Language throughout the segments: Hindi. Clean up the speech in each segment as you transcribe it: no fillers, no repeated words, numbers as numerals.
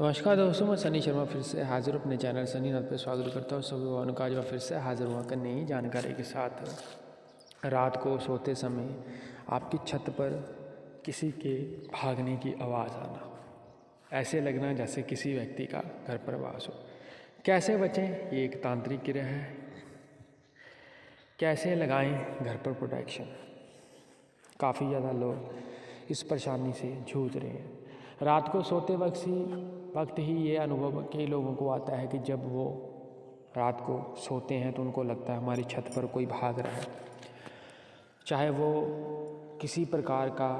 नमस्कार दोस्तों, मैं सनी शर्मा फिर से हाजिर अपने चैनल सनी नाथ पे स्वागत करता हूँ। सभी भाइयों का आज मैं फिर से हाजिर हुआ करने नई जानकारी के साथ। रात को सोते समय आपकी छत पर किसी के भागने की आवाज़ आना, ऐसे लगना जैसे किसी व्यक्ति का घर पर वास हो। कैसे बचें, ये एक तांत्रिक क्रिया है। कैसे लगाएं घर पर प्रोटेक्शन, काफ़ी ज़्यादा लोग इस परेशानी से जूझ रहे हैं। रात को सोते वक्त ही ये अनुभव कई लोगों को आता है कि जब वो रात को सोते हैं तो उनको लगता है हमारी छत पर कोई भाग रहा है, चाहे वो किसी प्रकार का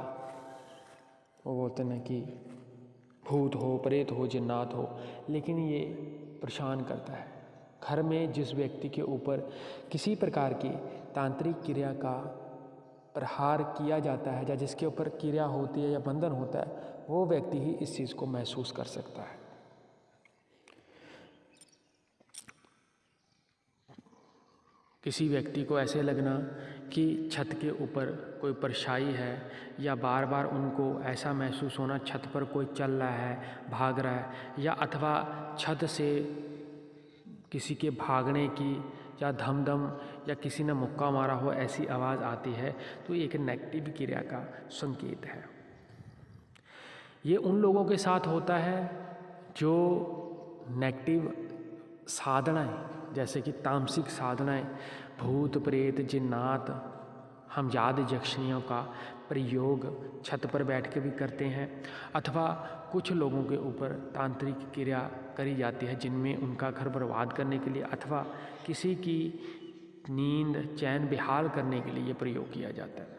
वो बोलते हैं कि भूत हो, प्रेत हो, जिन्नात हो, लेकिन ये परेशान करता है। घर में जिस व्यक्ति के ऊपर किसी प्रकार की तांत्रिक क्रिया का प्रहार किया जाता है या जिसके ऊपर क्रिया होती है या बंधन होता है, वो व्यक्ति ही इस चीज़ को महसूस कर सकता है। किसी व्यक्ति को ऐसे लगना कि छत के ऊपर कोई परछाई है, या बार बार उनको ऐसा महसूस होना छत पर कोई चल रहा है, भाग रहा है, या अथवा छत से किसी के भागने की या धम धम या किसी ने मुक्का मारा हो ऐसी आवाज़ आती है, तो ये एक नेगेटिव क्रिया का संकेत है। ये उन लोगों के साथ होता है जो नेगेटिव साधनाएं, जैसे कि तामसिक साधनाएं, भूत प्रेत जिन्नात हमजाद यक्षिणियों का प्रयोग छत पर बैठ के भी करते हैं, अथवा कुछ लोगों के ऊपर तांत्रिक क्रिया करी जाती है जिनमें उनका घर बर्बाद करने के लिए अथवा किसी की नींद चैन बेहाल करने के लिए ये प्रयोग किया जाता है।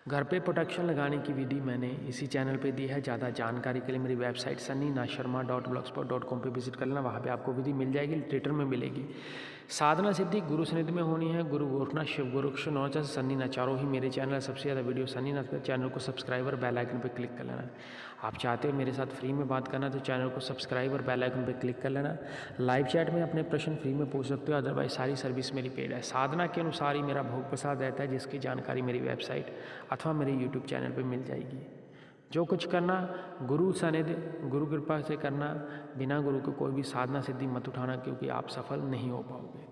घर पे प्रोटेक्शन लगाने की विधि मैंने इसी चैनल पे दी है। ज़्यादा जानकारी के लिए मेरी वेबसाइट sunnynathsharma.blogspot.com पे विजिट कर लेना, वहाँ पे आपको विधि मिल जाएगी, लिटरेचर में मिलेगी। साधना सिद्धि गुरु सनिधि में होनी है। गुरु गोरखनाथ, शिव गुरु नौचा सन्नीनाथ, चारों ही मेरे चैनल। सबसे ज़्यादा वीडियो सन्नीनाथ पर। चैनल को सब्सक्राइब और बेल आइकन पर क्लिक कर लेना। आप चाहते हो मेरे साथ फ्री में बात करना तो चैनल को सब्सक्राइब और बेल आइकन पर क्लिक कर लेना। लाइव चैट में अपने प्रश्न फ्री में पूछ सकते हो, अदरवाइज सारी सर्विस मेरी पेड है। साधना के अनुसार ही मेरा भोग प्रसाद रहता है, जिसकी जानकारी मेरी वेबसाइट अथवा मेरे यूट्यूब चैनल पर मिल जाएगी। जो कुछ करना गुरु सानिध्य, गुरु कृपा से करना, बिना गुरु के कोई भी साधना सिद्धि मत उठाना, क्योंकि आप सफल नहीं हो पाओगे।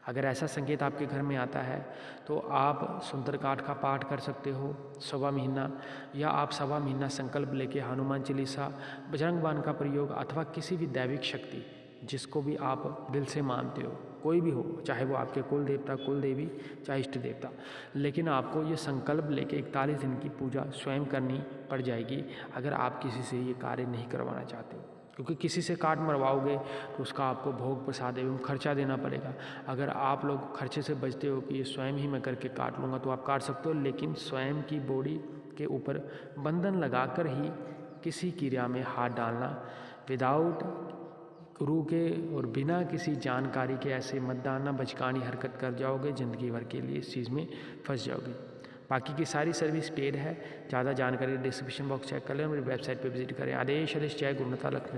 अगर ऐसा संकेत आपके घर में आता है तो आप सुंदरकांड का पाठ कर सकते हो सवा महीना, या आप सवा महीना संकल्प लेके हनुमान चालीसा, बजरंग बाण का प्रयोग, अथवा किसी भी दैविक शक्ति जिसको भी आप दिल से मानते हो, कोई भी हो, चाहे वो आपके कुल देवता, कुल देवी, चाहे इष्ट देवता, लेकिन आपको ये संकल्प लेके 41 दिन की पूजा स्वयं करनी पड़ जाएगी अगर आप किसी से ये कार्य नहीं करवाना चाहते हो। क्योंकि किसी से काट मरवाओगे तो उसका आपको भोग प्रसाद एवं खर्चा देना पड़ेगा। अगर आप लोग खर्चे से बचते हो कि ये स्वयं ही मैं करके काट लूँगा, तो आप काट सकते हो, लेकिन स्वयं की बॉडी के ऊपर बंधन लगाकर ही किसी क्रिया में हाथ डालना विदाउट गुरु के और बिना किसी जानकारी के ऐसे मत डालना। बचकानी हरकत कर जाओगे, ज़िंदगी भर के लिए इस चीज़ में फंस जाओगे। बाकी की सारी सर्विस पेड है। ज़्यादा जानकारी डिस्क्रिप्शन बॉक्स चेक कर लें, मेरी वेबसाइट पे विजिट करें। आदेश जय गुरुनाथ लक्ष्मण।